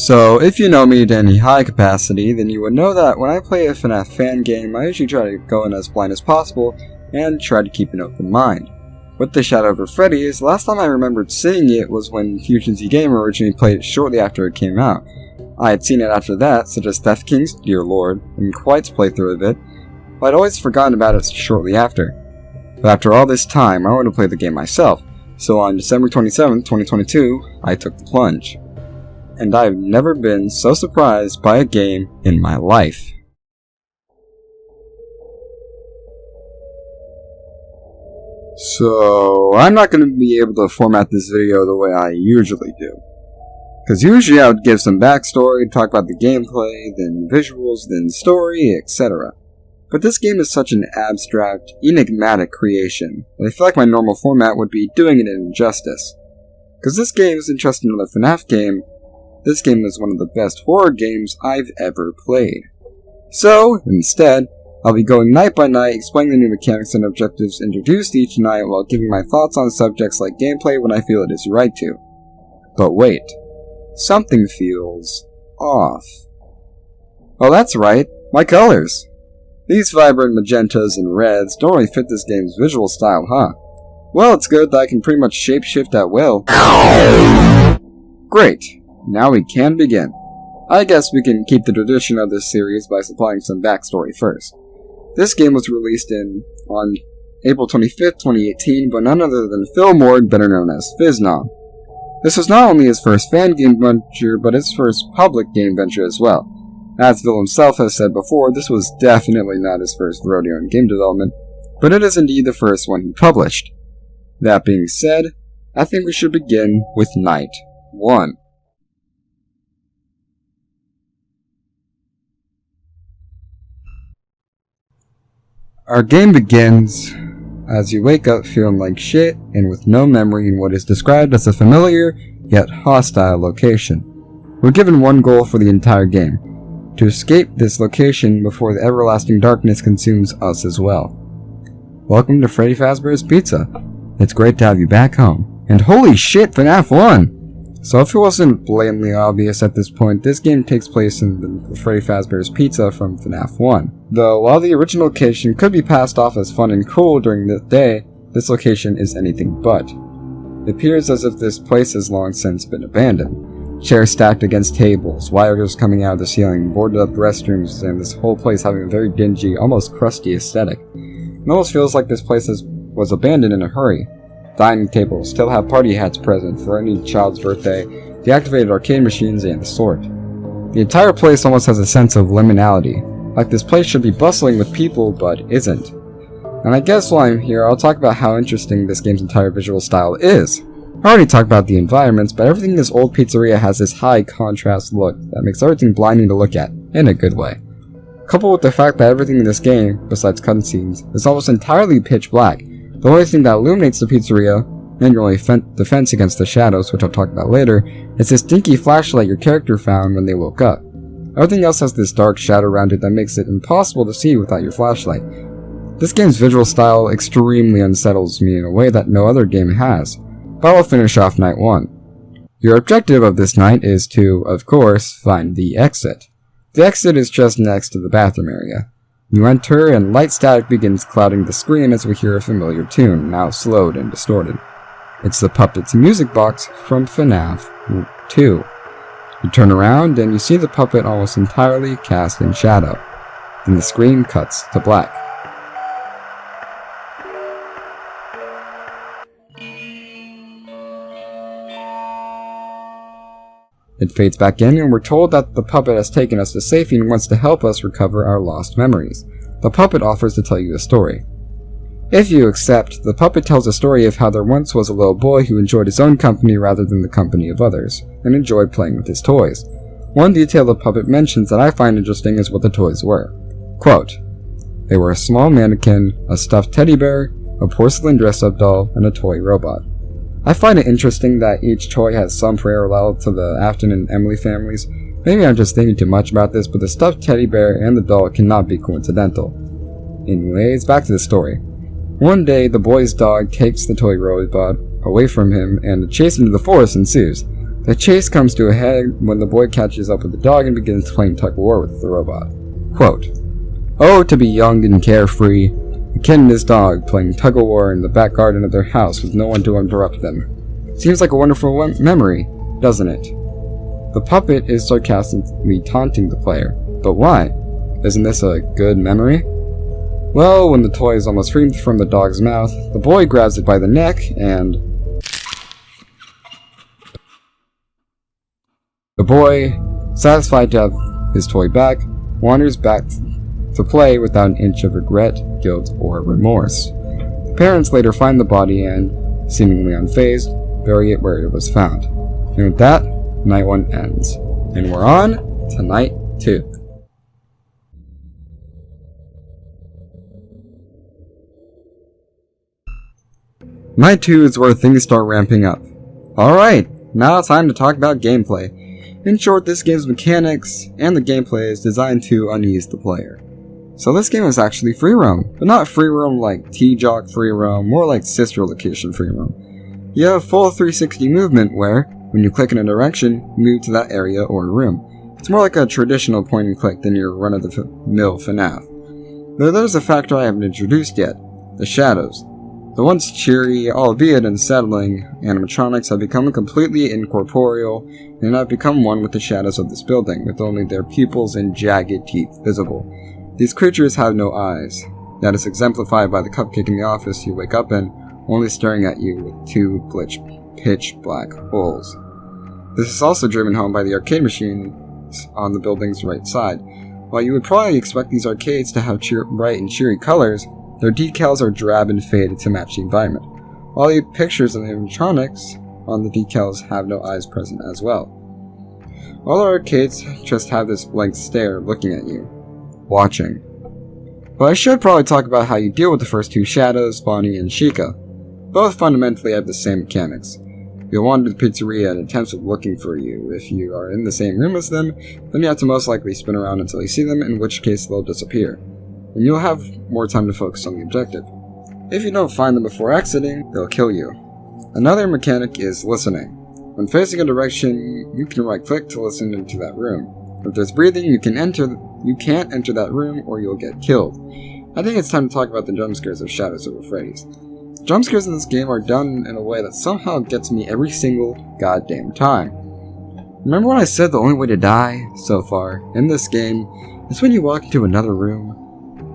So, if you know me to any high capacity, then you would know that when I play a FNAF fan game, I usually try to go in as blind as possible and try to keep an open mind. With the Shadow over Freddy, the last time I remembered seeing it was when Fusion Z Gamer originally played it shortly after it came out. I had seen it after that, such as Theft King's Dear Lord, and Quiet's playthrough of it, but I'd always forgotten about it shortly after. But after all this time, I wanted to play the game myself, so on December 27, 2022, I took the plunge. And I've never been so surprised by a game in my life. So, I'm not going to be able to format this video the way I usually do. Because usually I would give some backstory, talk about the gameplay, then visuals, then story, etc. But this game is such an abstract, enigmatic creation that I feel like my normal format would be doing it an injustice. Because this game isn't just another FNAF game, this game is one of the best horror games I've ever played. So, instead, I'll be going night by night, explaining the new mechanics and objectives introduced each night while giving my thoughts on subjects like gameplay when I feel it is right to. But wait, something feels off. Oh, that's right, my colors! These vibrant magentas and reds don't really fit this game's visual style, huh? Well, it's good that I can pretty much shapeshift at will. Great! Now we can begin. I guess we can keep the tradition of this series by supplying some backstory first. This game was released on April 25th, 2018 by none other than Phil Morg, better known as Fiznom. This was not only his first fan game venture, but his first public game venture as well. As Phil himself has said before, this was definitely not his first rodeo in game development, but it is indeed the first one he published. That being said, I think we should begin with Night 1. Our game begins as you wake up feeling like shit and with no memory in what is described as a familiar yet hostile location. We're given one goal for the entire game: to escape this location before the everlasting darkness consumes us as well. Welcome to Freddy Fazbear's Pizza. It's great to have you back home. And holy shit, FNAF 1! So if it wasn't blatantly obvious at this point, this game takes place in the Freddy Fazbear's Pizza from FNAF 1. Though, while the original location could be passed off as fun and cool during the day, this location is anything but. It appears as if this place has long since been abandoned. Chairs stacked against tables, wires coming out of the ceiling, boarded up restrooms, and this whole place having a very dingy, almost crusty aesthetic. It almost feels like this place was abandoned in a hurry. Dining tables still have party hats present for any child's birthday, deactivated arcade machines, and the sort. The entire place almost has a sense of liminality, like this place should be bustling with people, but isn't. And I guess while I'm here, I'll talk about how interesting this game's entire visual style is. I already talked about the environments, but everything in this old pizzeria has this high contrast look that makes everything blinding to look at, in a good way. Coupled with the fact that everything in this game, besides cutscenes, is almost entirely pitch black. The only thing that illuminates the pizzeria, and your only defense against the shadows, which I'll talk about later, is this dinky flashlight your character found when they woke up. Everything else has this dark shadow around it that makes it impossible to see without your flashlight. This game's visual style extremely unsettles me in a way that no other game has, but I'll finish off Night 1. Your objective of this night is to, of course, find the exit. The exit is just next to the bathroom area. You enter, and light static begins clouding the screen as we hear a familiar tune, now slowed and distorted. It's the puppet's music box from FNAF 2. You turn around, and you see the puppet almost entirely cast in shadow. Then the screen cuts to black. It fades back in, and we're told that the puppet has taken us to safety and wants to help us recover our lost memories. The puppet offers to tell you a story. If you accept, the puppet tells a story of how there once was a little boy who enjoyed his own company rather than the company of others, and enjoyed playing with his toys. One detail the puppet mentions that I find interesting is what the toys were. Quote, "They were a small mannequin, a stuffed teddy bear, a porcelain dress-up doll, and a toy robot." I find it interesting that each toy has some parallel to the Afton and Emily families. Maybe I'm just thinking too much about this, but the stuffed teddy bear and the doll cannot be coincidental. Anyways, back to the story. One day, the boy's dog takes the toy robot away from him, and a chase into the forest ensues. The chase comes to a head when the boy catches up with the dog and begins playing tug-of-war with the robot. Quote, "Oh, to be young and carefree, a kid and his dog playing tug-of-war in the back garden of their house with no one to interrupt them. Seems like a wonderful memory, doesn't it?" The puppet is sarcastically taunting the player. But why? Isn't this a good memory? Well, when the toy is almost free from the dog's mouth, the boy grabs it by the neck and... The boy, satisfied to have his toy back, wanders back to play without an inch of regret, guilt, or remorse. The parents later find the body and, seemingly unfazed, bury it where it was found. And with that, Night 1 ends. And we're on to Night 2. Night 2 is where things start ramping up. Alright, now it's time to talk about gameplay. In short, this game's mechanics and the gameplay is designed to unease the player. So this game is actually free roam, but not free roam like T-Jock free roam, more like sister location free roam. You have full 360 movement where, when you click in a direction, you move to that area or room. It's more like a traditional point and click than your run-of-the-mill FNAF. Though there's a factor I haven't introduced yet, the shadows. The once cheery, albeit unsettling, animatronics have become completely incorporeal and have become one with the shadows of this building, with only their pupils and jagged teeth visible. These creatures have no eyes. That is exemplified by the cupcake in the office you wake up in, only staring at you with two pitch black holes. This is also driven home by the arcade machines on the building's right side. While you would probably expect these arcades to have bright and cheery colors, their decals are drab and faded to match the environment, while the pictures of the animatronics on the decals have no eyes present as well. All the arcades just have this blank stare looking at you, watching. But I should probably talk about how you deal with the first two shadows, Bonnie and Chica. Both fundamentally have the same mechanics. You'll wander the pizzeria in attempts of looking for you. If you are in the same room as them, then you have to most likely spin around until you see them, in which case they'll disappear, and you'll have more time to focus on the objective. If you don't find them before exiting, they'll kill you. Another mechanic is listening. When facing a direction, you can right-click to listen into that room. If there's breathing, you can't enter that room or you'll get killed. I think it's time to talk about the jump scares of Shadows over Freddy's. Jump scares in this game are done in a way that somehow gets me every single goddamn time. Remember when I said the only way to die, so far, in this game, is when you walk into another room?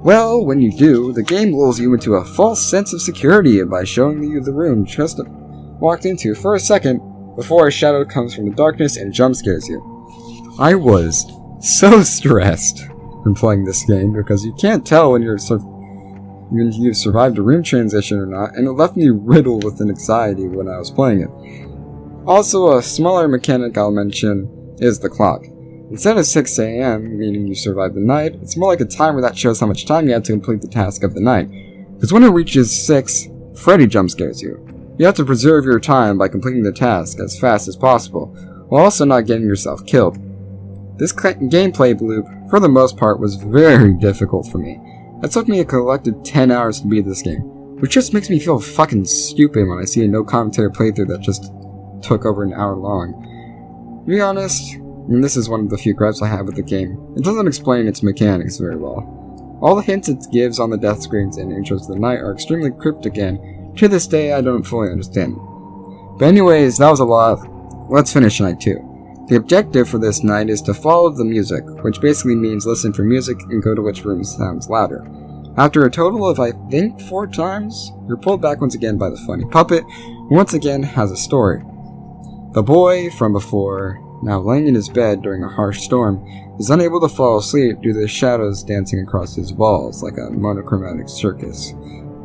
Well, when you do, the game lulls you into a false sense of security by showing you the room you just walked into for a second before a shadow comes from the darkness and jump scares you. I was so stressed when playing this game because you can't tell when you've survived a room transition or not, and it left me riddled with anxiety when I was playing it. Also, a smaller mechanic I'll mention is the clock. Instead of 6 AM, meaning you survived the night, it's more like a timer that shows how much time you have to complete the task of the night. Because when it reaches 6, Freddy jump scares you. You have to preserve your time by completing the task as fast as possible, while also not getting yourself killed. This gameplay loop, for the most part, was very difficult for me. It took me a collective 10 hours to beat this game, which just makes me feel fucking stupid when I see a no commentary playthrough that just took over an hour long. To be honest, and this is one of the few gripes I have with the game, it doesn't explain its mechanics very well. All the hints it gives on the death screens and intros to the night are extremely cryptic and, to this day, I don't fully understand. But anyways, that was a lot. Let's finish Night 2. The objective for this night is to follow the music, which basically means listen for music and go to which room sounds louder. After a total of, I think, 4 times, you're pulled back once again by the funny puppet, who once again has a story. The boy from before, now laying in his bed during a harsh storm, is unable to fall asleep due to the shadows dancing across his walls like a monochromatic circus.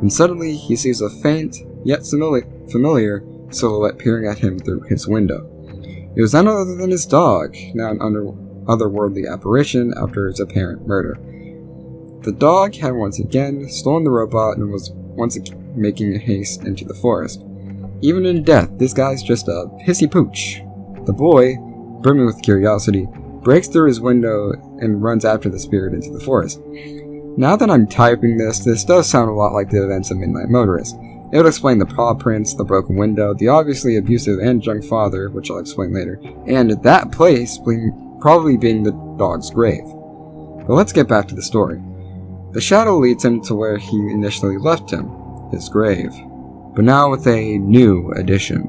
And suddenly, he sees a faint, yet familiar silhouette peering at him through his window. It was none other than his dog, now an otherworldly apparition after his apparent murder. The dog had once again stolen the robot and was once again making a haste into the forest. Even in death, this guy's just a pissy pooch. The boy, brimming with curiosity, breaks through his window and runs after the spirit into the forest. Now that I'm typing this does sound a lot like the events of Midnight Motorist. It would explain the paw prints, the broken window, the obviously abusive and drunk father, which I'll explain later, and that place probably being the dog's grave. But let's get back to the story. The shadow leads him to where he initially left him, his grave, but now with a new addition.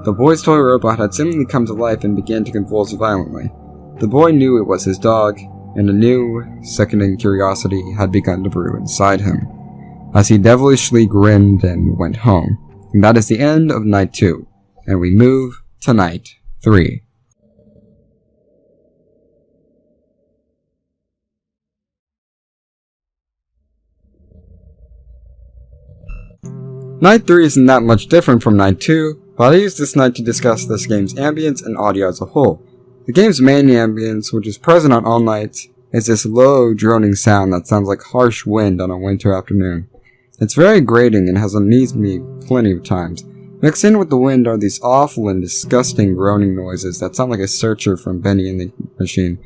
The boy's toy robot had seemingly come to life and began to convulse violently. The boy knew it was his dog, and a new, sickening curiosity had begun to brew inside him, as he devilishly grinned and went home. And that is the end of Night 2, and we move to Night 3. Night 3 isn't that much different from Night 2, but I used this night to discuss this game's ambience and audio as a whole. The game's main ambience, which is present on all nights, is this low, droning sound that sounds like harsh wind on a winter afternoon. It's very grating and has amused me plenty of times. Mixed in with the wind are these awful and disgusting groaning noises that sound like a searcher from Benny and the Machine.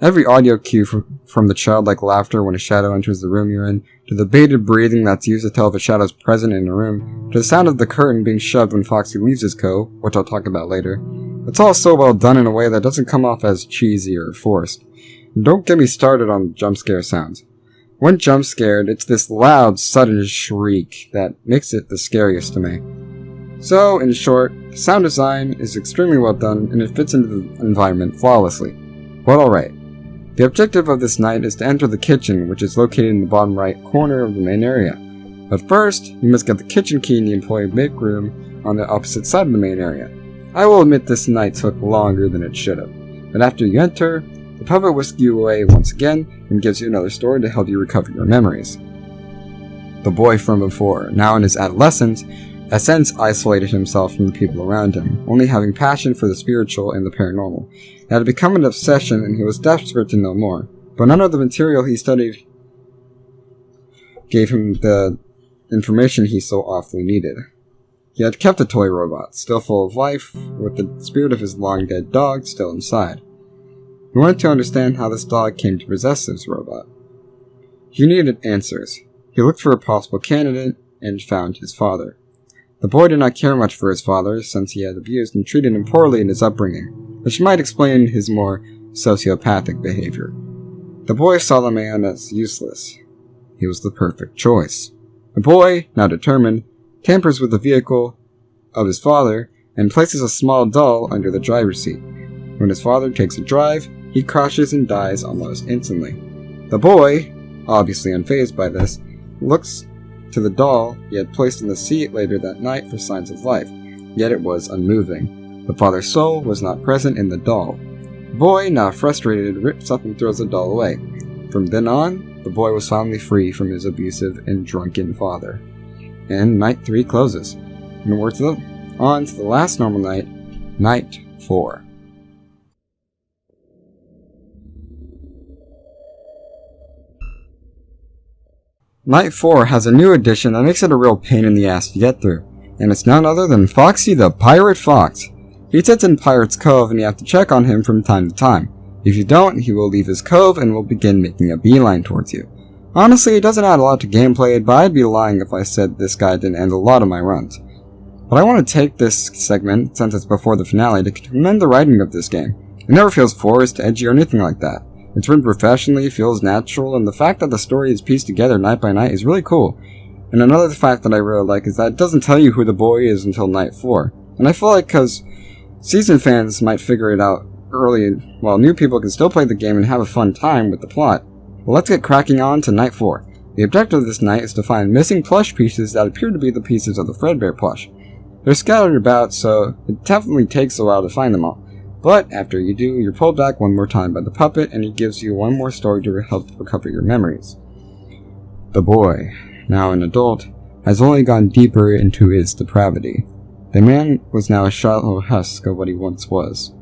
Every audio cue from the childlike laughter when a shadow enters the room you're in, to the bated breathing that's used to tell if a shadow is present in a room, to the sound of the curtain being shoved when Foxy leaves his cove, which I'll talk about later. It's all so well done in a way that doesn't come off as cheesy or forced. And don't get me started on jump scare sounds. When jump scared, it's this loud, sudden shriek that makes it the scariest to me. So, in short, the sound design is extremely well done and it fits into the environment flawlessly. But alright. The objective of this night is to enter the kitchen, which is located in the bottom right corner of the main area. But first, you must get the kitchen key in the employee make room on the opposite side of the main area. I will admit this night took longer than it should have. But after you enter, the puppet whisks you away once again and gives you another story to help you recover your memories. The boy from before, now in his adolescence, has since isolated himself from the people around him, only having passion for the spiritual and the paranormal. It had become an obsession and he was desperate to know more, but none of the material he studied gave him the information he so awfully needed. He had kept the toy robot, still full of life, with the spirit of his long-dead dog still inside. He wanted to understand how this dog came to possess this robot. He needed answers. He looked for a possible candidate and found his father. The boy did not care much for his father, since he had abused and treated him poorly in his upbringing, which might explain his more sociopathic behavior. The boy saw the man as useless. He was the perfect choice. The boy, now determined, tampers with the vehicle of his father and places a small doll under the driver's seat. When his father takes a drive, he crashes and dies almost instantly. The boy, obviously unfazed by this, looks to the doll he had placed in the seat later that night for signs of life, yet it was unmoving. The father's soul was not present in the doll. The boy, now frustrated, rips up and throws the doll away. From then on, the boy was finally free from his abusive and drunken father. And Night 3 closes. And we're on to the last normal night, Night 4. Night 4 has a new addition that makes it a real pain in the ass to get through, and it's none other than Foxy the Pirate Fox. He sits in Pirate's Cove and you have to check on him from time to time. If you don't, he will leave his cove and will begin making a beeline towards you. Honestly, it doesn't add a lot to gameplay, but I'd be lying if I said this guy didn't end a lot of my runs. But I want to take this segment, since it's before the finale, to commend the writing of this game. It never feels forced, edgy, or anything like that. It's written professionally, feels natural, and the fact that the story is pieced together night by night is really cool. And another fact that I really like is that it doesn't tell you who the boy is until Night 4. And I feel like because seasoned fans might figure it out early, while new people can still play the game and have a fun time with the plot. But let's get cracking on to Night 4. The objective of this night is to find missing plush pieces that appear to be the pieces of the Fredbear plush. They're scattered about, so it definitely takes a while to find them all. But after you do, you're pulled back one more time by the puppet and he gives you one more story to help recover your memories. The boy, now an adult, has only gone deeper into his depravity. The man was now a shallow husk of what he once was.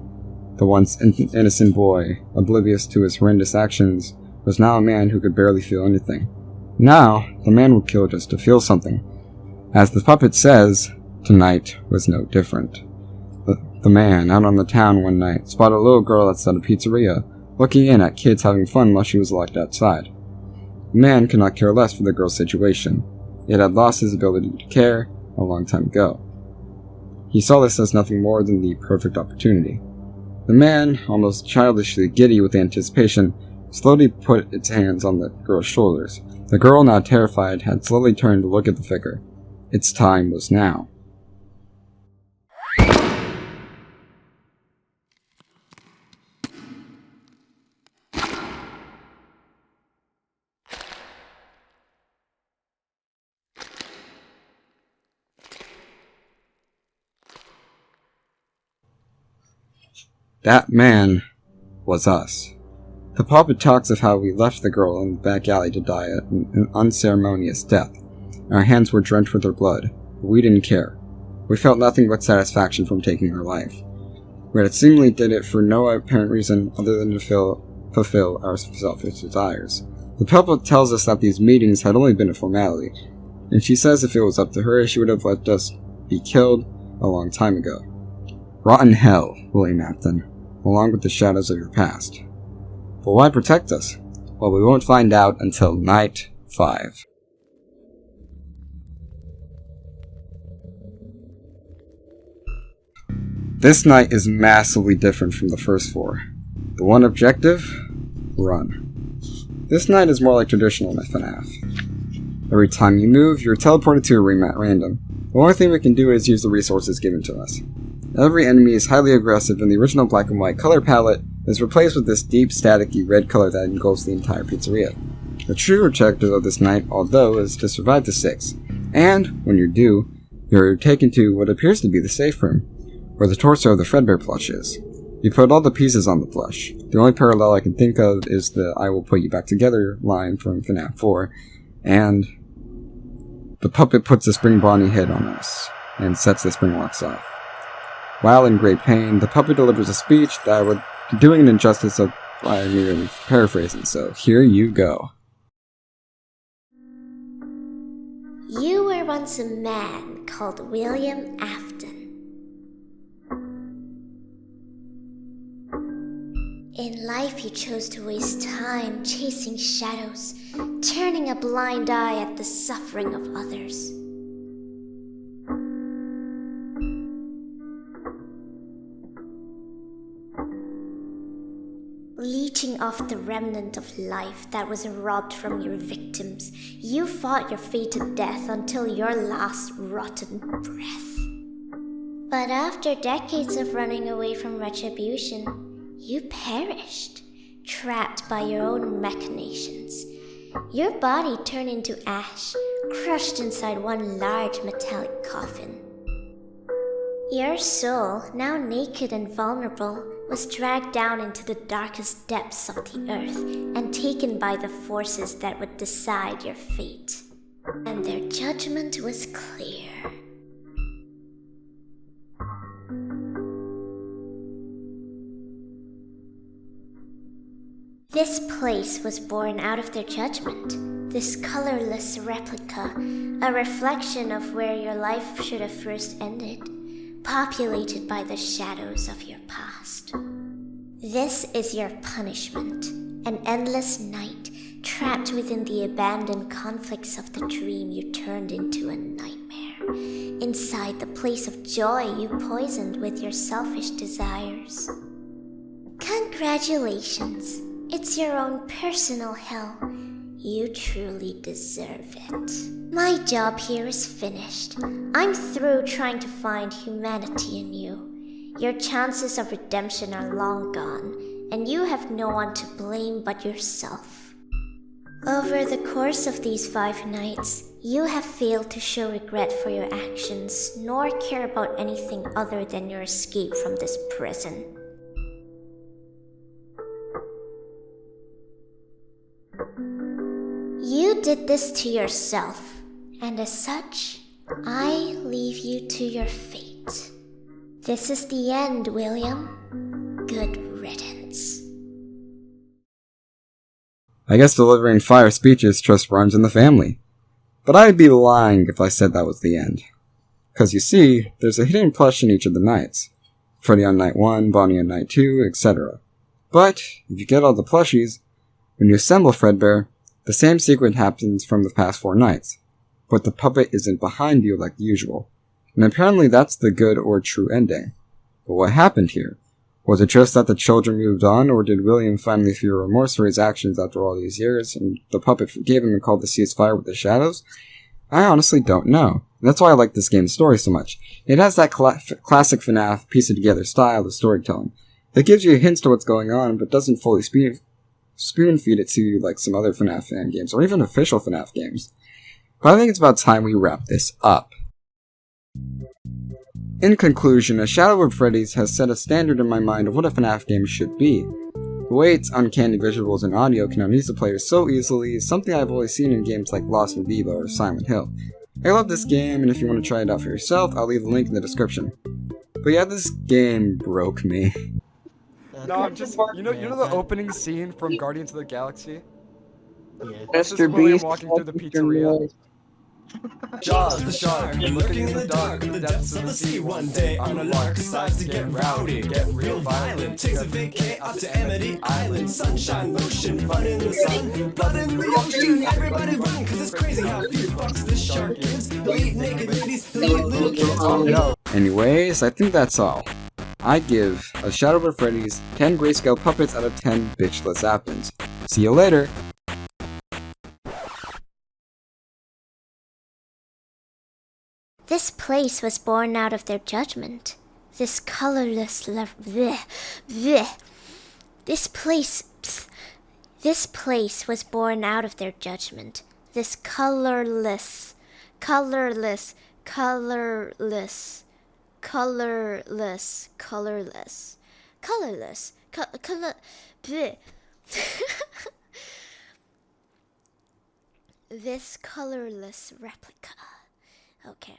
The once innocent boy, oblivious to his horrendous actions, was now a man who could barely feel anything. Now, the man would kill just to feel something. As the puppet says, tonight was no different. The man, out on the town one night, spotted a little girl outside a pizzeria, looking in at kids having fun while she was locked outside. The man could not care less for the girl's situation. It had lost his ability to care a long time ago. He saw this as nothing more than the perfect opportunity. The man, almost childishly giddy with anticipation, slowly put its hands on the girl's shoulders. The girl, now terrified, had slowly turned to look at the figure. Its time was now. That man was us. The puppet talks of how we left the girl in the back alley to die an unceremonious death. Our hands were drenched with her blood, but we didn't care. We felt nothing but satisfaction from taking her life. We had seemingly did it for no apparent reason other than to fulfill our selfish desires. The puppet tells us that these meetings had only been a formality, and she says if it was up to her, she would have let us be killed a long time ago. Rotten hell, William Afton, along with the shadows of your past. But why protect us? Well, we won't find out until night 5. This night is massively different from the first 4. The one objective? Run. This night is more like traditional FNAF. Every time you move, you're teleported to a room at random. The only thing we can do is use the resources given to us. Every enemy is highly aggressive, and the original black and white color palette is replaced with this deep, staticky red color that engulfs the entire pizzeria. The true objective of this night, although, is to survive the 6. And, when you do, you're taken to what appears to be the safe room, where the torso of the Fredbear plush is. You put all the pieces on the plush. The only parallel I can think of is the "I will put you back together" line from FNAF 4, and the puppet puts the spring Bonnie head on us, and sets the spring locks off. While in great pain, the puppet delivers a speech that I would be doing an injustice of by merely paraphrasing, so here you go. You were once a man called William Afton. In life, you chose to waste time chasing shadows, turning a blind eye at the suffering of others. Leeching off the remnant of life that was robbed from your victims, you fought your fate to death until your last rotten breath. But after decades of running away from retribution, you perished, trapped by your own machinations. Your body turned into ash, crushed inside one large metallic coffin. Your soul, now naked and vulnerable, was dragged down into the darkest depths of the earth and taken by the forces that would decide your fate. And their judgment was clear. This place was born out of their judgment, this colorless replica, a reflection of where your life should have first ended, populated by the shadows of your past. This is your punishment, an endless night, trapped within the abandoned conflicts of the dream you turned into a nightmare, inside the place of joy you poisoned with your selfish desires. Congratulations. It's your own personal hell. You truly deserve it. My job here is finished. I'm through trying to find humanity in you. Your chances of redemption are long gone, and you have no one to blame but yourself. Over the course of these 5 nights, you have failed to show regret for your actions, nor care about anything other than your escape from this prison. You did this to yourself, and as such, I leave you to your fate. This is the end, William. Good riddance. I guess delivering fire speeches just runs in the family. But I'd be lying if I said that was the end. 'Cause you see, there's a hidden plush in each of the nights. Freddy on night 1, Bonnie on night 2, etc. But, if you get all the plushies, when you assemble Fredbear, the same sequence happens from the past 4 nights. but the puppet isn't behind you like usual. And apparently that's the good or true ending. But what happened here? Was it just that the children moved on, or did William finally feel remorse for his actions after all these years, and the puppet forgave him and called the ceasefire with the shadows? I honestly don't know. That's why I like this game's story so much. It has that classic FNAF piece-it-together style of storytelling that gives you hints to what's going on, but doesn't fully spoon-feed it to you like some other FNAF fan games, or even official FNAF games. But I think it's about time we wrap this up. In conclusion, A Shadow of Freddy's has set a standard in my mind of what a FNAF game should be. The way its uncanny visuals and audio can amuse the player so easily is something I've always seen in games like Lost in Vivo or Silent Hill. I love this game, and if you want to try it out for yourself, I'll leave a link in the description. But yeah, this game broke me. No, I'm just, you know the opening scene from Guardians of the Galaxy? Yeah. That's just William walking through the pizzeria. Jaws, the shark, looking in the dark, in the depths of the sea. One day on a lark, decides to get rowdy, get real violent. Takes a vacay up to Amity Island. Sunshine, lotion, fun in the sun, blood in the ocean. Everybody run, cause it's crazy how few fucks this shark gives. Eat naked ladies, eat little kids. Oh no. Anyways, I think that's all. I give A Shadow of Freddy's 10 grayscale puppets out of 10 bitchless apples. See you later! This place was born out of their judgment. This colorless This place was born out of their judgment. This colorless colorless colorless colorless colorless colorless color This colorless replica. Okay.